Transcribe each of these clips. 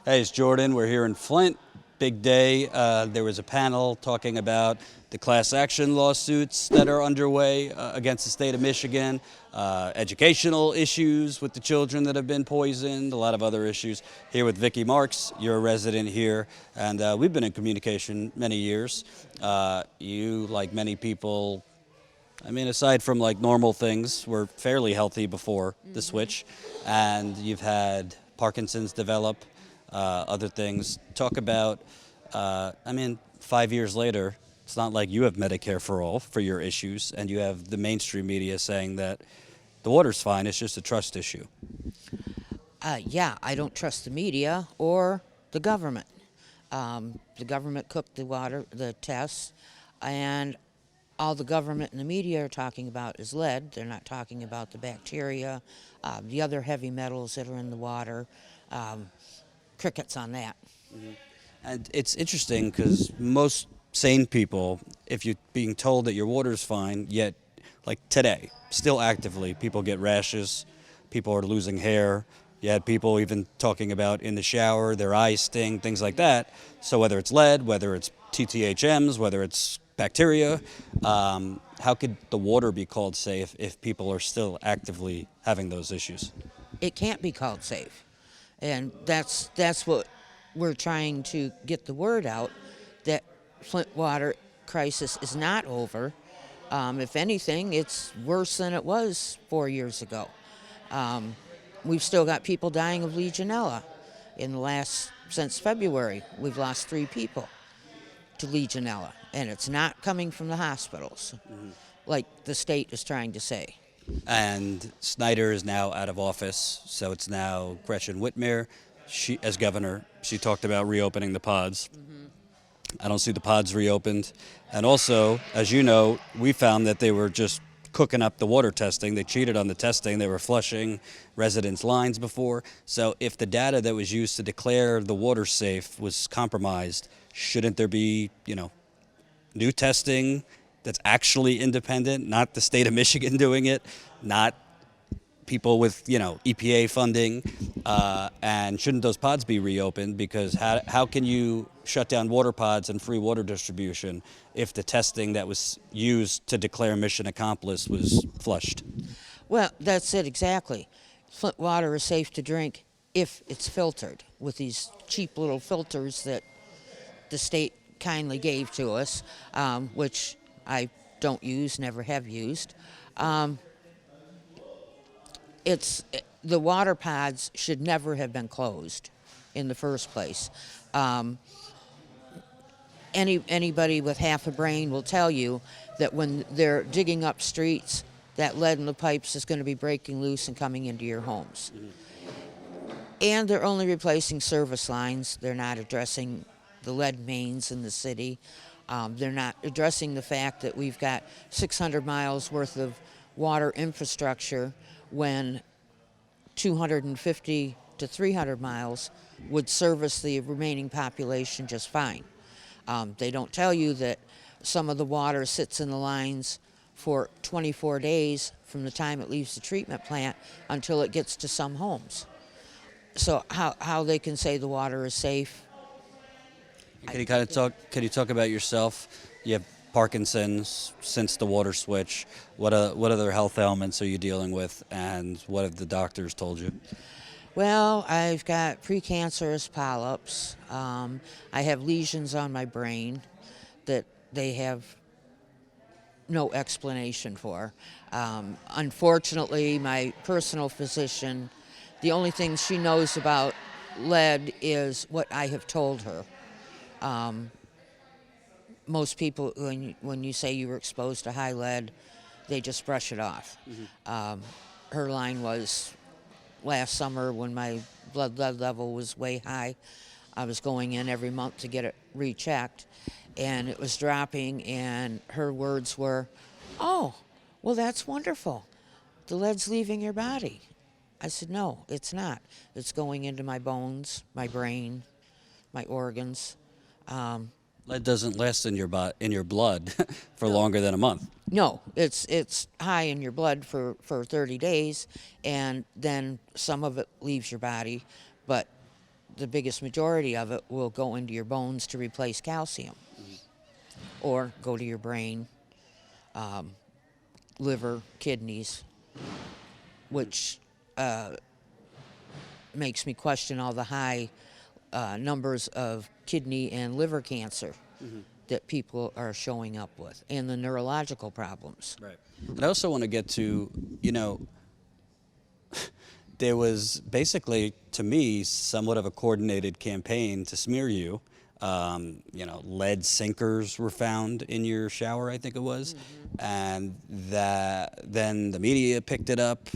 Hey, it's Jordan. We're here in Flint. Big day. There was a panel talking about the class action lawsuits that are underway against the state of Michigan, educational issues with the children that have been poisoned, a lot of other issues. Here with Vicki Marx, you're a resident here, and we've been in communication many years. You, like many people, aside from like normal things, were fairly healthy before the switch, and you've had Parkinson's develop, other things. Talk about, 5 years later, it's not like you have Medicare for all for your issues, and you have the mainstream media saying that the water's fine, it's just a trust issue. Yeah, I don't trust the media or the government. The government cooked the water, the tests, and all the government and the media are talking about is lead. They're not talking about the bacteria, the other heavy metals that are in the water. Crickets on that. And it's interesting because most sane people, if you're being told that your water's fine, yet like today, still actively, people get rashes, people are losing hair. You had people even talking about in the shower, their eyes sting, things like that. So whether it's lead, whether it's TTHMs, whether it's bacteria, how could the water be called safe if people are still actively having those issues? It can't be called safe. And that's what we're trying to get the word out, that Flint water crisis is not over. If anything, it's worse than it was 4 years ago. We've still got people dying of Legionella. Since February, we've lost 3 people to Legionella, and it's not coming from the hospitals, like the state is trying to say. And Snyder is now out of office, so it's now Gretchen Whitmer. She, as governor, she talked about reopening the pods. I don't see the pods reopened. And also, as you know, we found that they were just cooking up the water testing. They cheated on the testing. They were flushing residents' lines before. So if the data that was used to declare the water safe was compromised, shouldn't there be, new testing that's actually independent, not the state of Michigan doing it, not people with, EPA funding, and shouldn't those pods be reopened? Because how can you shut down water pods and free water distribution if the testing that was used to declare mission accomplished was flushed? Well, that's it exactly. Flint water is safe to drink if it's filtered with these cheap little filters that the state kindly gave to us, which I don't use, never have used. The water pods should never have been closed in the first place. Anybody with half a brain will tell you that when they're digging up streets, that lead in the pipes is going to be breaking loose and coming into your homes. And they're only replacing service lines. They're not addressing the lead mains in the city. They're not addressing the fact that we've got 600 miles worth of water infrastructure when 250 to 300 miles would service the remaining population just fine. They don't tell you that some of the water sits in the lines for 24 days from the time it leaves the treatment plant until it gets to some homes. So how they can say the water is safe? Can you talk about yourself? You have Parkinson's since the water switch. What other health ailments are you dealing with, and what have the doctors told you? Well, I've got precancerous polyps. I have lesions on my brain that they have no explanation for. Unfortunately, my personal physician, the only thing she knows about lead is what I have told her. Most people, when you say you were exposed to high lead, they just brush it off. Her line was, last summer when my blood lead level was way high, I was going in every month to get it rechecked, and it was dropping, and her words were, "Oh, well, that's wonderful. The lead's leaving your body." I said, "No, it's not. It's going into my bones, my brain, my organs." Lead doesn't last in your blood for longer than a month. No, it's high in your blood for 30 days, and then some of it leaves your body, but the biggest majority of it will go into your bones to replace calcium, or go to your brain, liver, kidneys, which makes me question all the high numbers of kidney and liver cancer that people are showing up with, and the neurological problems. Right. And I also want to get to, there was basically, to me, somewhat of a coordinated campaign to smear you. Lead sinkers were found in your shower, I think it was, and then the media picked it up.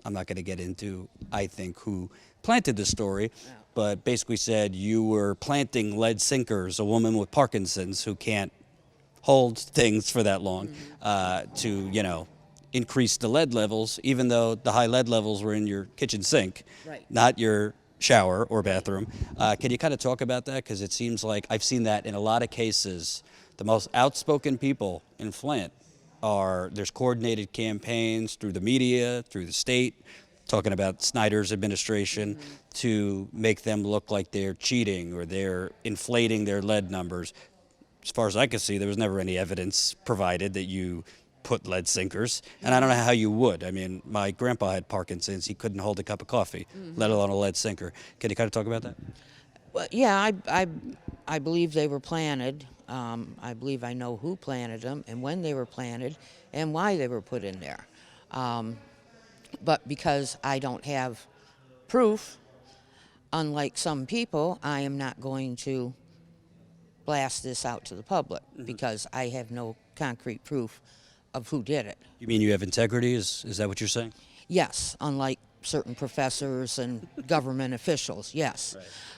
I'm not going to get into, I think, who planted the story, but basically said you were planting lead sinkers, a woman with Parkinson's who can't hold things for that long, to increase the lead levels, even though the high lead levels were in your kitchen sink, Right. not your shower or bathroom. Can you kind of talk about that? Because it seems like I've seen that in a lot of cases. The most outspoken people in Flint there's coordinated campaigns through the media, through the state, talking about Snyder's administration to make them look like they're cheating or they're inflating their lead numbers. As far as I could see, there was never any evidence provided that you put lead sinkers, and I don't know how you would. I mean, my grandpa had Parkinson's. He couldn't hold a cup of coffee, let alone a lead sinker. Can you kind of talk about that? Well, yeah, I believe they were planted. I believe I know who planted them and when they were planted and why they were put in there. But because I don't have proof, unlike some people, I am not going to blast this out to the public because I have no concrete proof of who did it. You mean you have integrity? Is that what you're saying? Yes, unlike certain professors and government officials, yes.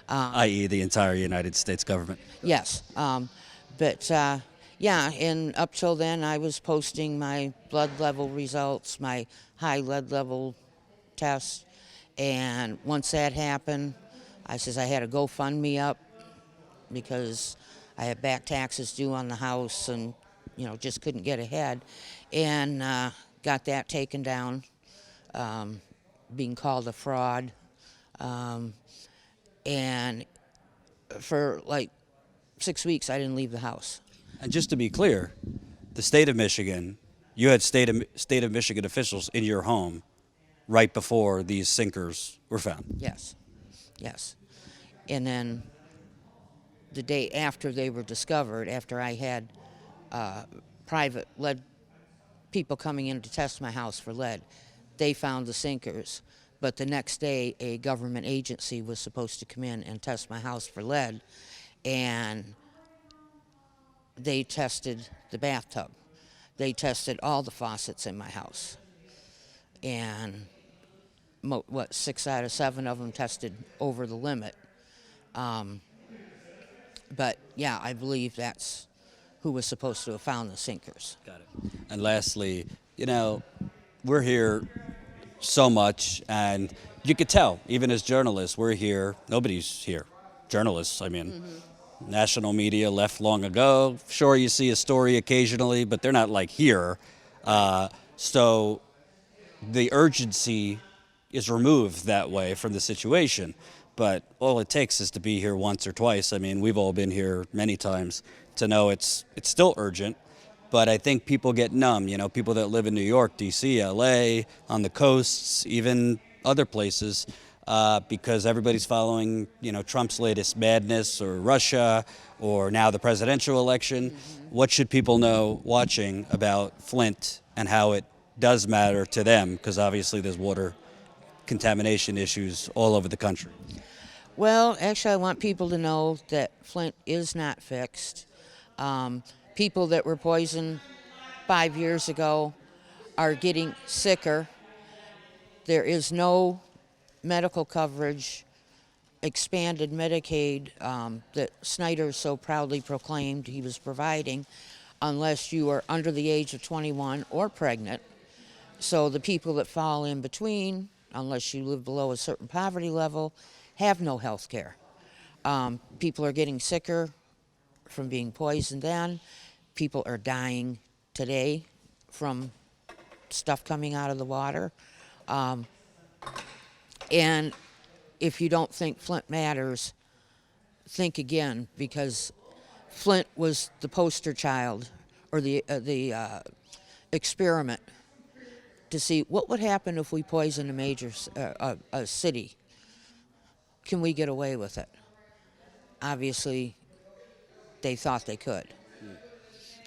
I.e. the entire United States government. Yes. Yeah, and up till then I was posting my blood level results, my high lead level test, and once that happened, I had a GoFundMe up because I had back taxes due on the house and, just couldn't get ahead, and got that taken down, being called a fraud, and for like 6 weeks I didn't leave the house. And just to be clear, the state of Michigan, you had state of Michigan officials in your home right before these sinkers were found. Yes, yes. And then the day after they were discovered, after I had private lead people coming in to test my house for lead, they found the sinkers. But the next day, a government agency was supposed to come in and test my house for lead, and they tested the bathtub. They tested all the faucets in my house. And 6 out of 7 of them tested over the limit. But yeah, I believe that's who was supposed to have found the sinkers. Got it. And lastly, we're here so much, and you could tell, even as journalists, we're here. Nobody's here. Journalists, I mean. National media left long ago. Sure, you see a story occasionally, but they're not like here. So the urgency is removed that way from the situation. But all it takes is to be here once or twice. I mean, we've all been here many times to know it's still urgent. But I think people get numb, people that live in New York, D.C., L.A., on the coasts, even other places, because everybody's following, Trump's latest madness or Russia or now the presidential election. What should people know watching about Flint and how it does matter to them? Because obviously there's water contamination issues all over the country. Well, actually, I want people to know that Flint is not fixed. People that were poisoned 5 years ago are getting sicker. There is no medical coverage, expanded Medicaid that Snyder so proudly proclaimed he was providing, unless you are under the age of 21 or pregnant. So the people that fall in between, unless you live below a certain poverty level, have no health care. People are getting sicker from being poisoned then. People are dying today from stuff coming out of the water. And if you don't think Flint Matters, think again, because Flint was the poster child, or the experiment to see what would happen if we poisoned a major a city. Can we get away with it? Obviously, they thought they could.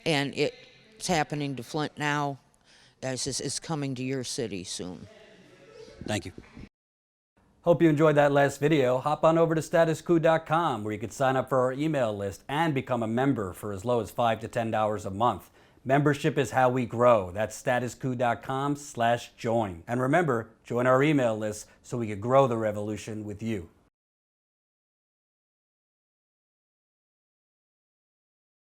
And it's happening to Flint now, as it's coming to your city soon. Thank you. Hope you enjoyed that last video. Hop on over to statuscoup.com where you can sign up for our email list and become a member for as low as $5 to $10 a month. Membership is how we grow. That's statuscoup.com/join. And remember, join our email list so we can grow the revolution with you.